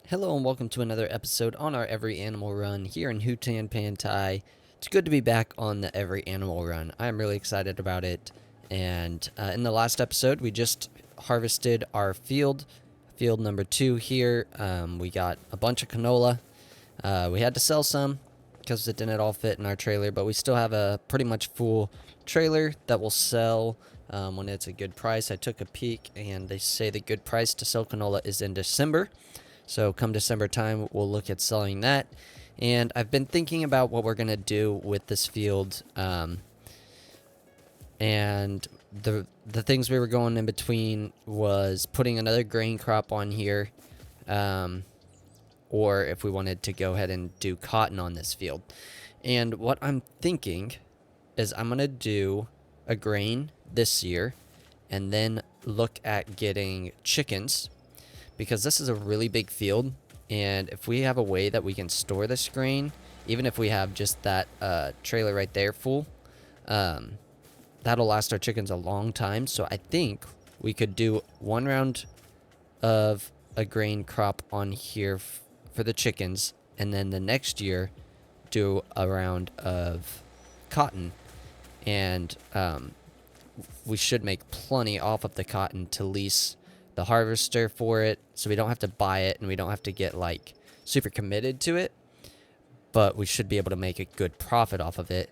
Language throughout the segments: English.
Hello and welcome to another episode on our Every Animal Run here in Hutan Pantai. It's good to be back on the Every Animal Run. I'm really excited about it. And in the last episode, we just harvested our field number 2 here. We got a bunch of canola. We had to sell some because it didn't all fit in our trailer, but we still have a pretty much full trailer that will sell when it's a good price. I took a peek and they say the good price to sell canola is in December. So come December time, we'll look at selling that. And I've been thinking about what we're going to do with this field. And the things we were going in between was putting another grain crop on here. Or if we wanted to go ahead and do cotton on this field. And what I'm thinking is I'm going to do a grain this year and then look at getting chickens, because this is a really big field, and if we have a way that we can store this grain, even if we have just that trailer right there full, that'll last our chickens a long time. So I think we could do one round of a grain crop on here for the chickens, and then the next year do a round of cotton, and we should make plenty off of the cotton to lease the harvester for it, so we don't have to buy it and we don't have to get like super committed to it, but we should be able to make a good profit off of it.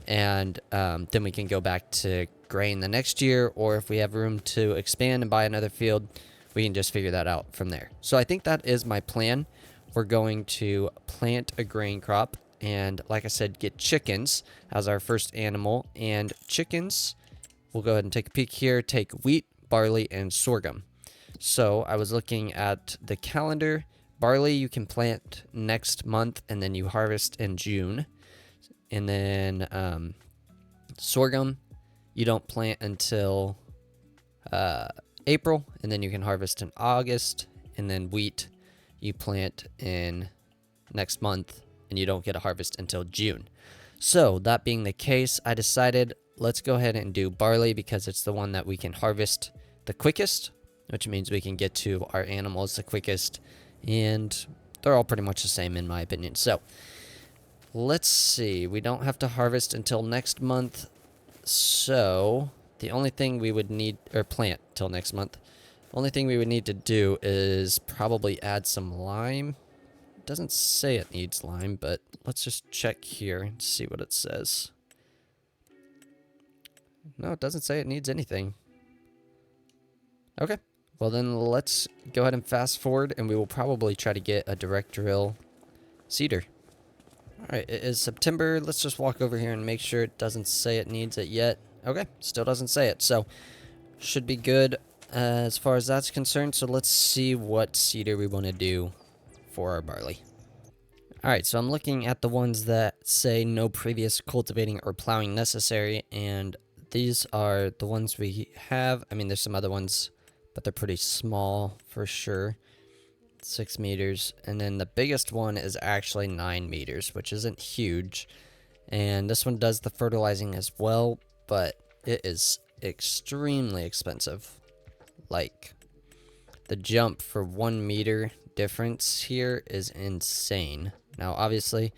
And then we can go back to grain the next year, or if we have room to expand and buy another field, we can just figure that out from there. So I think that is my plan. We're going to plant a grain crop and, like I said, get chickens as our first animal. And chickens, we'll go ahead and take a peek here, take wheat, barley, and sorghum. So I was looking at the calendar. Barley you can plant next month and then you harvest in June. And then sorghum you don't plant until April, and then you can harvest in August. And then wheat you plant in next month and you don't get a harvest until June. So that being the case, I decided let's go ahead and do barley because it's the one that we can harvest the quickest, which means we can get to our animals the quickest, and they're all pretty much the same in my opinion. So let's see, we don't have to harvest until next month, so the only thing we would need, or plant till next month, only thing we would need to do is probably add some lime. It doesn't say it needs lime, but let's just check here and see what it says. No, it doesn't say it needs anything. Okay. Well, then let's go ahead and fast forward, and we will probably try to get a direct drill seeder. Alright, it is September. Let's just walk over here and make sure it doesn't say it needs it yet. Okay, still doesn't say it, so should be good as far as that's concerned. So let's see what seeder we want to do for our barley. Alright, so I'm looking at the ones that say no previous cultivating or plowing necessary, and these are the ones we have. I mean, there's some other ones, but they're pretty small for sure. 6 meters. And then the biggest one is actually 9 meters, which isn't huge. And this one does the fertilizing as well, but it is extremely expensive. Like, the jump for 1 meter difference here is insane. Now, obviously,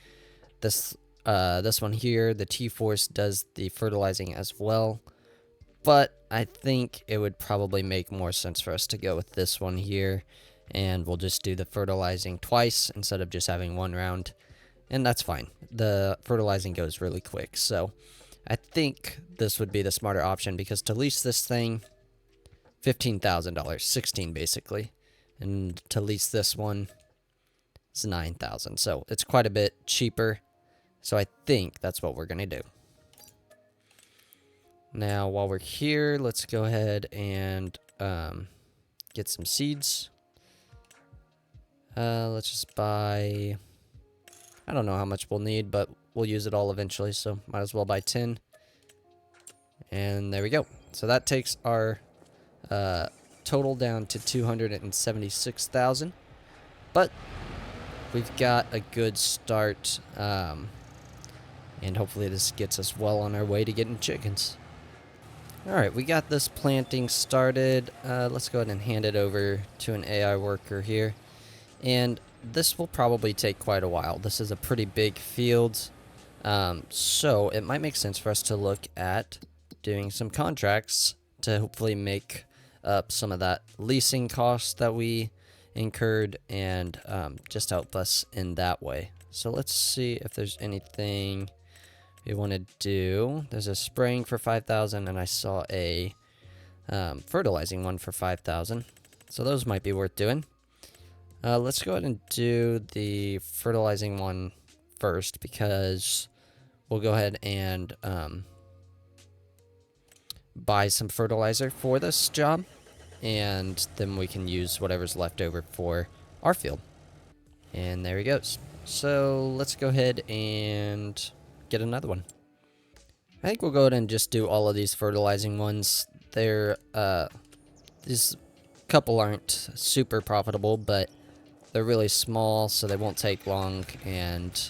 this one here, the T-Force, does the fertilizing as well. But I think it would probably make more sense for us to go with this one here. And we'll just do the fertilizing twice instead of just having one round. And that's fine. The fertilizing goes really quick. So I think this would be the smarter option, because to lease this thing, $15,000, 16 basically. And to lease this one is $9,000. So it's quite a bit cheaper. So I think that's what we're going to do. Now, while we're here, let's go ahead and get some seeds. Let's just buy, I don't know how much we'll need, but we'll use it all eventually, so might as well buy 10. And there we go. So that takes our total down to 276,000. But we've got a good start, and hopefully this gets us well on our way to getting chickens. Alright, we got this planting started. Let's go ahead and hand it over to an AI worker here. And this will probably take quite a while. This is a pretty big field. So it might make sense for us to look at doing some contracts to hopefully make up some of that leasing cost that we incurred and just help us in that way. So let's see if there's anything we want to do. There's a spraying for 5,000 and I saw a fertilizing one for 5,000. So those might be worth doing. Let's go ahead and do the fertilizing one first because we'll go ahead and buy some fertilizer for this job, and then we can use whatever's left over for our field. And there he goes. So let's go ahead and get another one. I think we'll go ahead and just do all of these fertilizing ones. They're these couple aren't super profitable, but they're really small, so they won't take long, and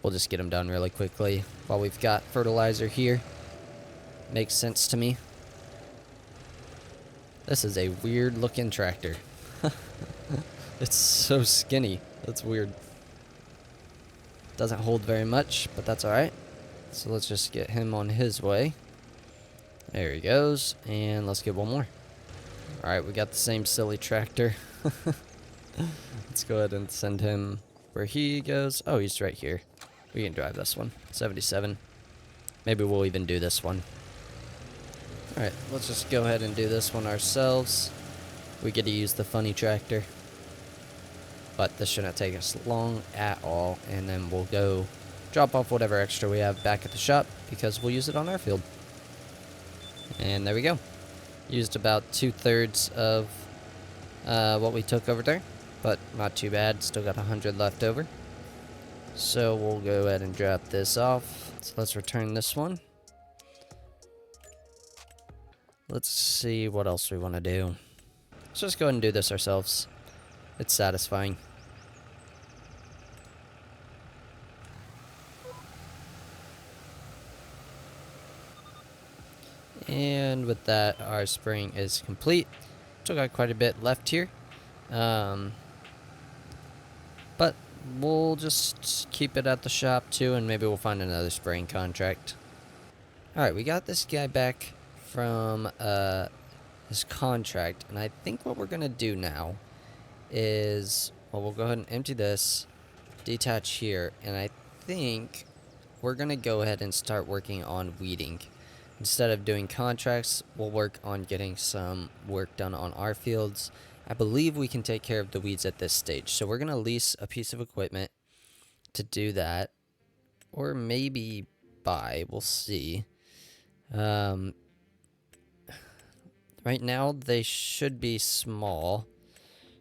we'll just get them done really quickly while we've got fertilizer here. Makes sense to me. This is a weird looking tractor. It's so skinny. That's weird. Doesn't hold very much, but that's alright. So let's just get him on his way. There he goes. And let's get one more. Alright, we got the same silly tractor. Let's go ahead and send him where he goes. Oh, he's right here. We can drive this one. 77. Maybe we'll even do this one. Alright, let's just go ahead and do this one ourselves. We get to use the funny tractor. But this shouldn't take us long at all. And then we'll go drop off whatever extra we have back at the shop because we'll use it on our field. And there we go. Used about 2/3 of what we took over there. But not too bad. Still got 100 left over. So we'll go ahead and drop this off. So let's return this one. Let's see what else we want to do. Let's just go ahead and do this ourselves. It's satisfying. And with that, our spraying is complete. Still got quite a bit left here. But we'll just keep it at the shop too, and maybe we'll find another spraying contract. Alright, we got this guy back from his contract, and I think what we're gonna do now is, well, we'll go ahead and empty this, detach here, and I think we're gonna go ahead and start working on weeding. Instead of doing contracts, we'll work on getting some work done on our fields. I believe we can take care of the weeds at this stage, so we're gonna lease a piece of equipment to do that, or maybe buy, we'll see. Right now, they should be small.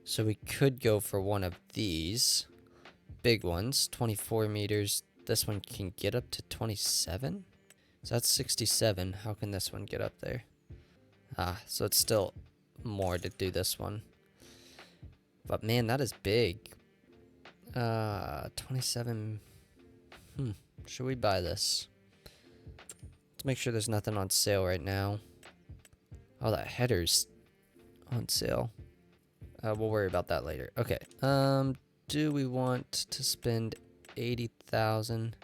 So we could go for one of these big ones, 24 meters. This one can get up to 27. So that's 67. How can this one get up there? Ah, so it's still more to do this one. But man, that is big. 27. Should we buy this? Let's make sure there's nothing on sale right now. Oh, that header's on sale. We'll worry about that later. Okay. Do we want to spend 80,000?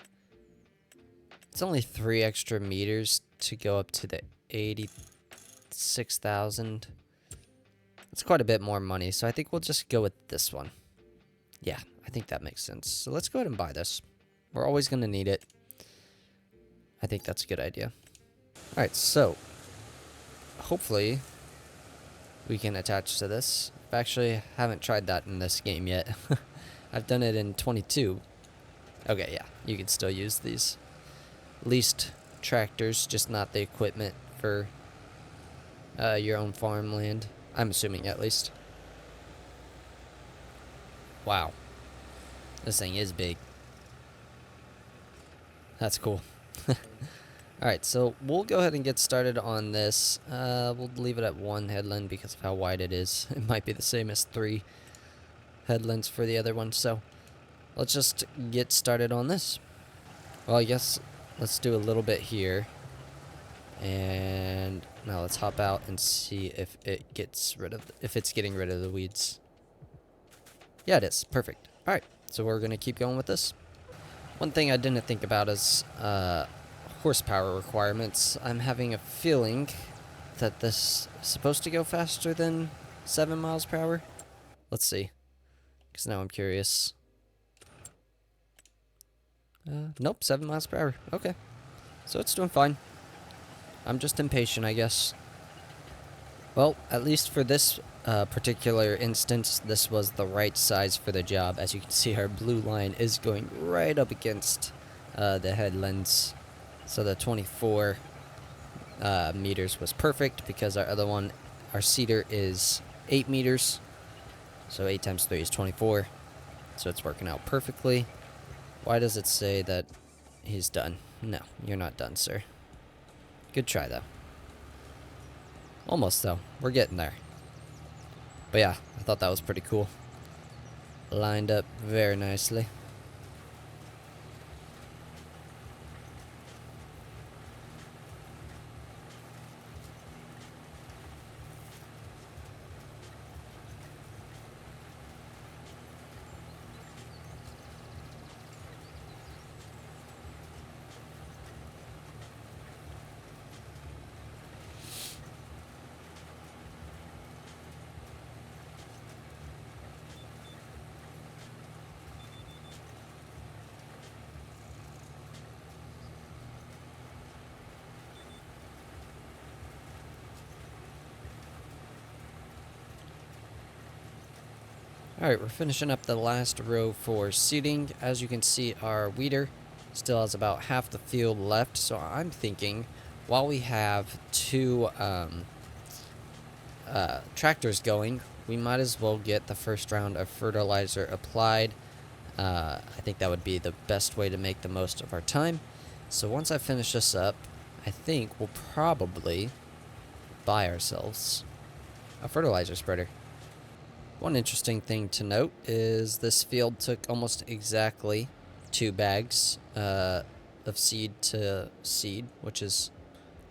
It's only 3 extra meters to go up to the 86,000. It's quite a bit more money, so I think we'll just go with this one. Yeah, I think that makes sense. So let's go ahead and buy this. We're always going to need it. I think that's a good idea. Alright, so hopefully we can attach to this. I actually haven't tried that in this game yet. I've done it in 22. Okay, yeah, you can still use these leased tractors, just not the equipment for your own farmland. I'm assuming, at least. Wow. This thing is big. That's cool. Alright, so we'll go ahead and get started on this. We'll leave it at 1 headland because of how wide it is. It might be the same as 3 headlands for the other one, so let's just get started on this. Well, I guess let's do a little bit here. And now let's hop out and see if it gets rid of, if it's getting rid of the weeds. Yeah, it is. Perfect. All right, so we're going to keep going with this. One thing I didn't think about is horsepower requirements. I'm having a feeling that this is supposed to go faster than 7 miles per hour. Let's see, because now I'm curious. Nope, 7 miles per hour. Okay, so it's doing fine. I'm just impatient, I guess. Well, at least for this particular instance, this was the right size for the job. As you can see, our blue line is going right up against the headlands. So the 24 meters was perfect because our other one, our cedar, is 8 meters. So 8 times 3 is 24. So it's working out perfectly. Why does it say that he's done? No, you're not done, sir. Good try, though. Almost, though. We're getting there. But yeah, I thought that was pretty cool. Lined up very nicely. Alright, we're finishing up the last row for seeding. As you can see, our weeder still has about half the field left, so I'm thinking while we have two tractors going, we might as well get the first round of fertilizer applied. I think that would be the best way to make the most of our time. So once I finish this up, I think we'll probably buy ourselves a fertilizer spreader. One interesting thing to note is this field took almost exactly 2 bags of seed to seed, which is,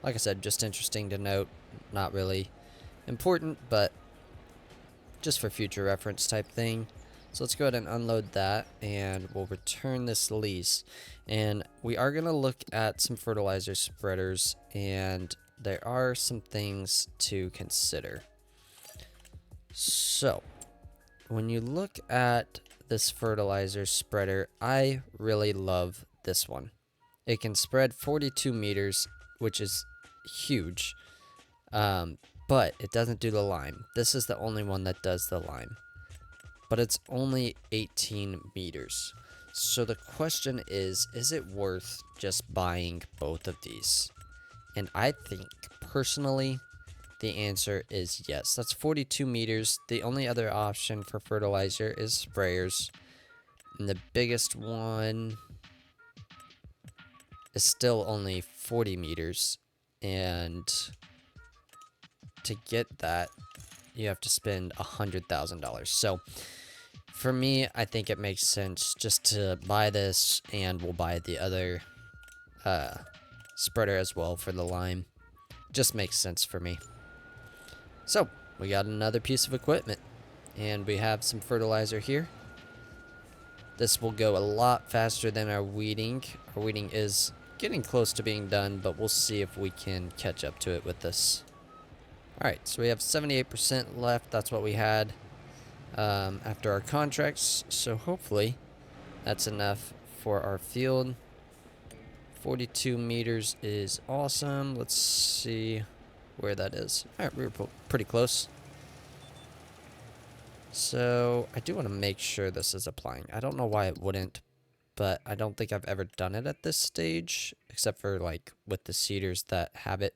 like I said, just interesting to note. Not really important, but just for future reference type thing. So let's go ahead and unload that, and we'll return this lease. And we are going to look at some fertilizer spreaders, and there are some things to consider. So when you look at this fertilizer spreader, I really love this one. It can spread 42 meters, which is huge, but it doesn't do the lime. This is the only one that does the lime, but it's only 18 meters. So the question is it worth just buying both of these? And I think, personally, the answer is yes. That's 42 meters. The only other option for fertilizer is sprayers. And the biggest one is still only 40 meters. And to get that, you have to spend $100,000. So for me, I think it makes sense just to buy this, and we'll buy the other spreader as well for the lime. Just makes sense for me. So, we got another piece of equipment, and we have some fertilizer here. This will go a lot faster than our weeding. Our weeding is getting close to being done, but we'll see if we can catch up to it with this. Alright, so we have 78% left. That's what we had after our contracts, so hopefully that's enough for our field. 42 meters is awesome. Let's see where that is. Alright, we were pretty close. So I do want to make sure this is applying. I don't know why it wouldn't, but I don't think I've ever done it at this stage, except for like with the cedars that have it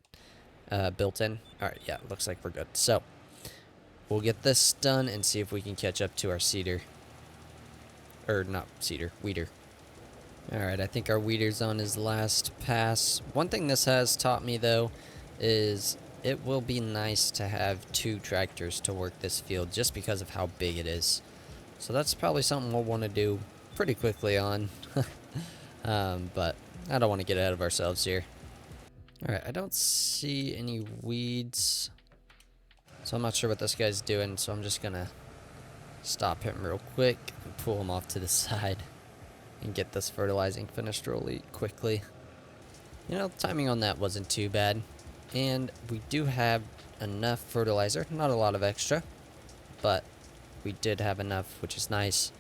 built in. Alright, yeah, looks like we're good. So we'll get this done and see if we can catch up to our cedar. Or not cedar, weeder. Alright, I think our weeder's on his last pass. One thing this has taught me, though, is it will be nice to have 2 tractors to work this field just because of how big it is. So that's probably something we'll want to do pretty quickly on. But I don't want to get ahead of ourselves here. Alright, I don't see any weeds, so I'm not sure what this guy's doing, so I'm just gonna stop him real quick and pull him off to the side and get this fertilizing finished really quickly. You know, timing on that wasn't too bad. And we do have enough fertilizer, not a lot of extra, but we did have enough, which is nice.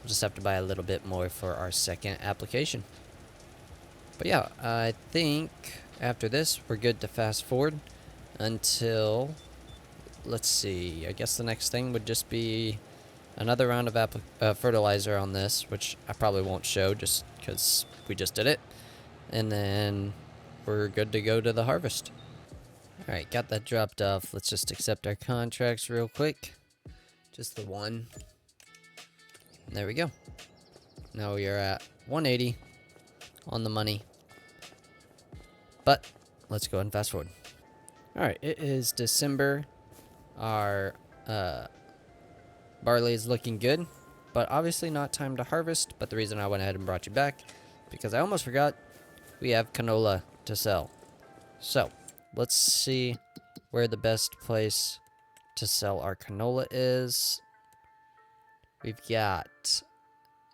We'll just have to buy a little bit more for our second application. But yeah, I think after this, we're good to fast forward until, let's see, I guess the next thing would just be another round of fertilizer on this, which I probably won't show just because we just did it. And then we're good to go to the harvest. Alright, got that dropped off. Let's just accept our contracts real quick. Just the one. And there we go. Now we are at 180 on the money. But let's go ahead and fast forward. Alright, it is December. Our barley is looking good, but obviously not time to harvest. But the reason I went ahead and brought you back, because I almost forgot, we have canola to sell. So let's see where the best place to sell our canola is. We've got,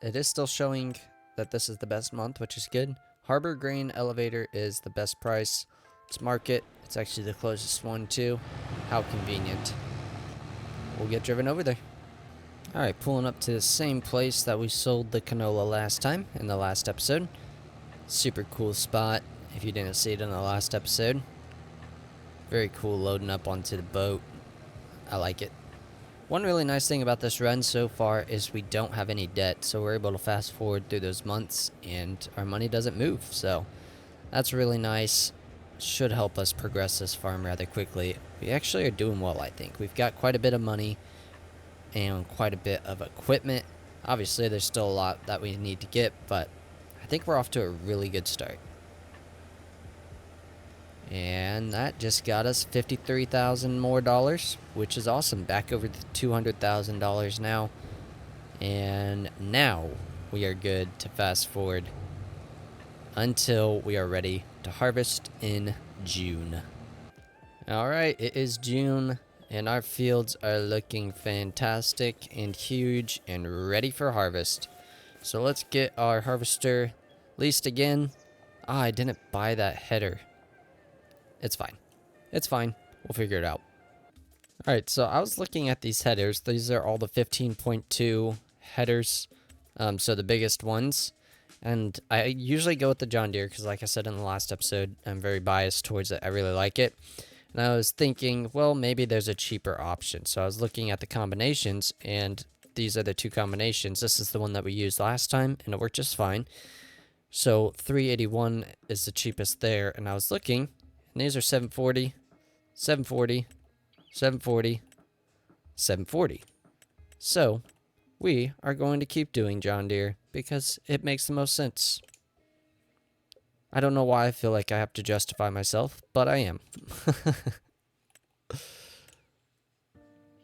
it is still showing that this is the best month, which is good. Harbor Grain Elevator is the best price. Let's mark it. It's actually the closest one too. How convenient. We'll get driven over there. Alright, pulling up to the same place that we sold the canola last time in the last episode. Super cool spot if you didn't see it in the last episode. Very cool loading up onto the boat. I like it. One really nice thing about this run so far is we don't have any debt, so we're able to fast forward through those months and our money doesn't move. So that's really nice. Should help us progress this farm rather quickly. We actually are doing well, I think. We've got quite a bit of money and quite a bit of equipment. Obviously, there's still a lot that we need to get, but I think we're off to a really good start. And that just got us $53,000 more dollars, which is awesome. Back over to $200,000 now. And now we are good to fast forward until we are ready to harvest in June. Alright, it is June and our fields are looking fantastic and huge and ready for harvest. So let's get our harvester leased again. Ah, I didn't buy that header. It's fine. It's fine. We'll figure it out. Alright, so I was looking at these headers. These are all the 15.2 headers. So the biggest ones. And I usually go with the John Deere because, like I said in the last episode, I'm very biased towards it. I really like it. And I was thinking, well, maybe there's a cheaper option. So I was looking at the combinations, and these are the two combinations. This is the one that we used last time, and it worked just fine. So 381 is the cheapest there, and I was looking, and these are 740, 740, 740, 740. So we are going to keep doing John Deere because it makes the most sense. I don't know why I feel like I have to justify myself, but I am.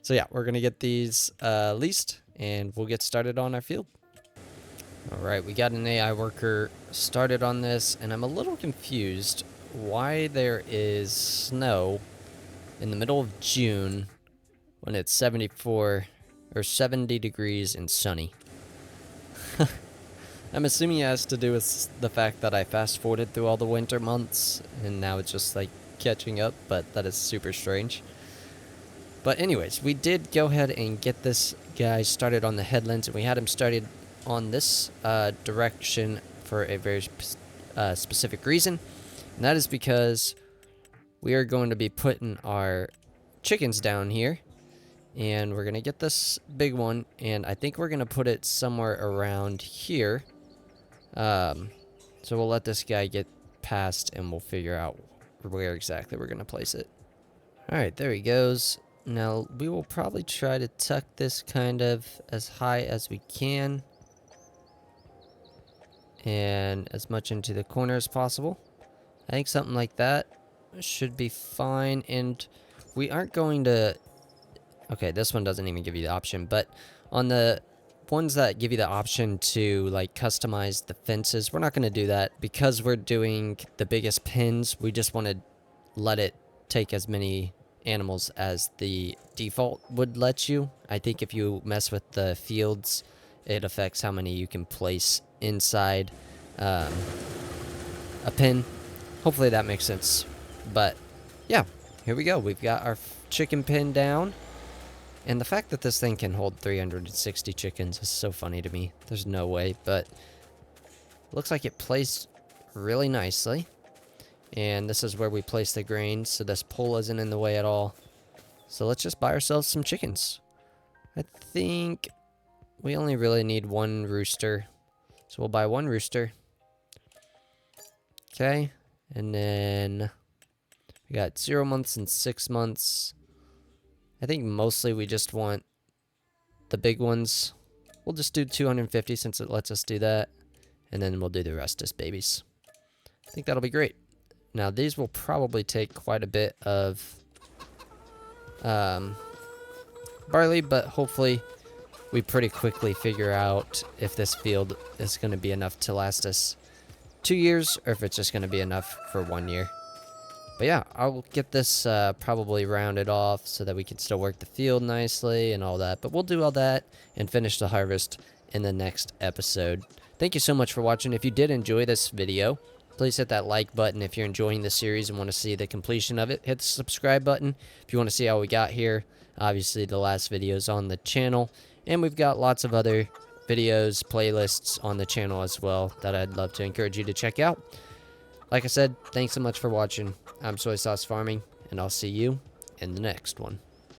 So yeah, we're going to get these leased, and we'll get started on our field. Alright, we got an AI worker started on this, and I'm a little confused why there is snow in the middle of June when it's 74 or 70 degrees and sunny. I'm assuming it has to do with the fact that I fast forwarded through all the winter months and now it's just like catching up, but that is super strange. But anyways, we did go ahead and get this guy started on the headlands, and we had him started on this direction for a very specific reason, and that is because we are going to be putting our chickens down here, and we're going to get this big one, and I think we're going to put it somewhere around here. So we'll let this guy get past, and we'll figure out where exactly we're going to place it. Alright, there he goes. Now, we will probably try to tuck this kind of as high as we can, and as much into the corner as possible. I think something like that should be fine, and we aren't going to... Okay, this one doesn't even give you the option, but on the ones that give you the option to like customize the fences, we're not going to do that because we're doing the biggest pins. We just want to let it take as many animals as the default would let you. I think if you mess with the fields, it affects how many you can place inside a pen. Hopefully that makes sense. But yeah, here we go. We've got our chicken pen down. And the fact that this thing can hold 360 chickens is so funny to me. There's no way, but looks like it placed really nicely. And this is where we place the grain, so this pole isn't in the way at all. So let's just buy ourselves some chickens. I think we only really need one rooster. So we'll buy one rooster. Okay. And then we got 0 months and 6 months. I think mostly we just want the big ones. We'll just do 250 since it lets us do that. And then we'll do the rest as babies. I think that'll be great. Now these will probably take quite a bit of barley, but hopefully we pretty quickly figure out if this field is going to be enough to last us 2 years or if it's just going to be enough for 1 year. But yeah, I'll get this probably rounded off so that we can still work the field nicely and all that. But we'll do all that and finish the harvest in the next episode. Thank you so much for watching. If you did enjoy this video, please hit that like button if you're enjoying the series and want to see the completion of it. Hit the subscribe button if you want to see how we got here. Obviously, the last video is on the channel. And we've got lots of other videos, playlists on the channel as well that I'd love to encourage you to check out. Like I said, thanks so much for watching. I'm Soy Sauce Farming, and I'll see you in the next one.